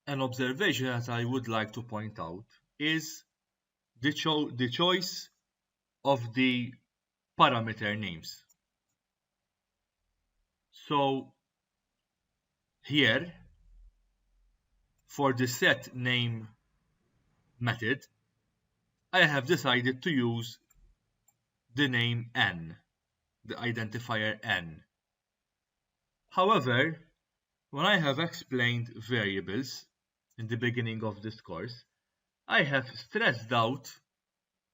An observation that I would like to point out is the choice of the parameter names. So here, for the setName method, I have decided to use the name n, the identifier n. However, when I have explained variables in the beginning of this course, I have stressed out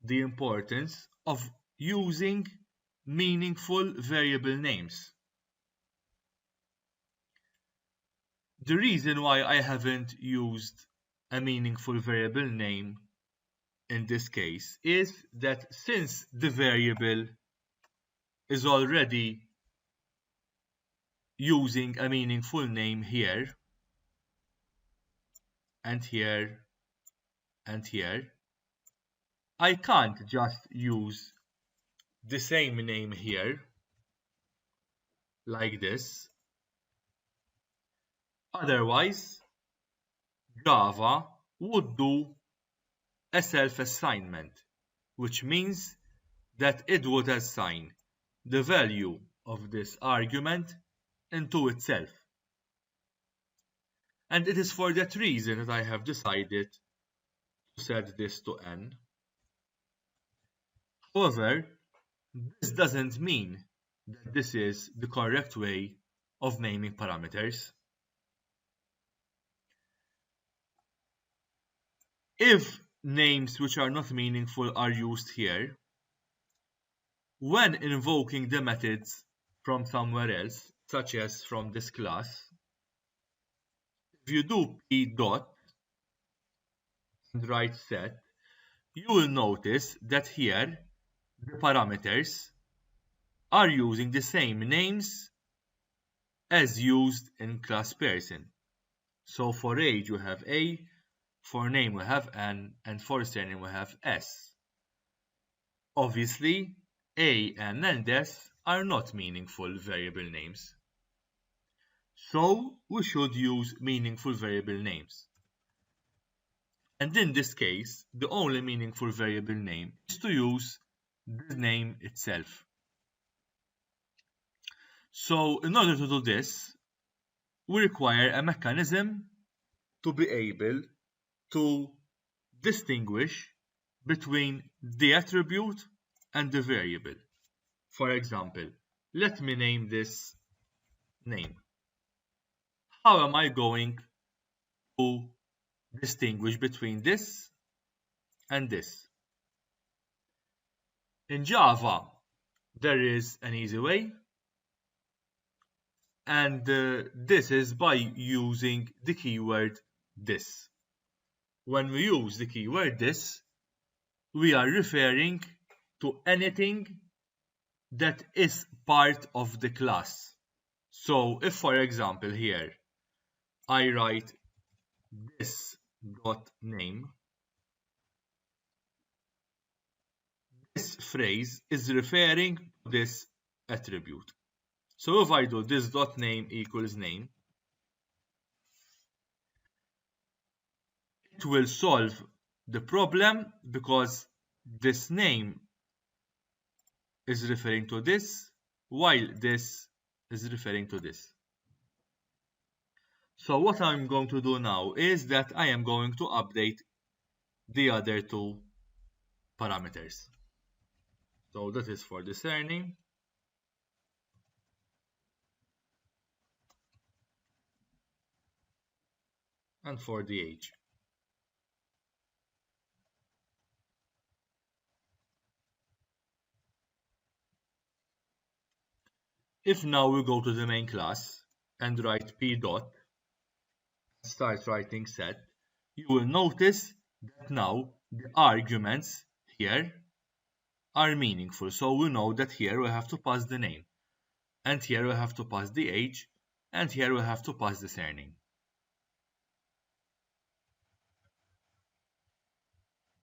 the importance of using meaningful variable names. The reason why I haven't used a meaningful variable name in this case is that since the variable is already using a meaningful name here, and here, and here, I can't just use the same name here, like this. Otherwise, Java would do a self-assignment, which means that it would assign the value of this argument into itself. And it is for that reason that I have decided to set this to n. However, this doesn't mean that this is the correct way of naming parameters. If names which are not meaningful are used here, when invoking the methods from somewhere else, such as from this class, if you do p dot and write set, you will notice that here the parameters are using the same names as used in class person. So for age you have a, for name we have n, and for surname we have s. Obviously, a, n, and s are not meaningful variable names. So we should use meaningful variable names. And in this case, the only meaningful variable name is to use the name itself. So in order to do this, we require a mechanism to be able to distinguish between the attribute and the variable. For example, let me name this name. How am I going to distinguish between this and this? In Java, there is an easy way, and this is by using the keyword this. When we use the keyword this, we are referring to anything that is part of the class. So if, for example, here I write this.name, this phrase is referring to this attribute. So if I do this.name equals name, it will solve the problem because this name is referring to this, while this is referring to this. So what I'm going to do now is that I am going to update the other two parameters. So that is for the surname. And for the age. If now we go to the main class and write p dot, start writing set, you will notice that now the arguments here are meaningful. So we know that here we have to pass the name, and here we have to pass the age, and here we have to pass the surname.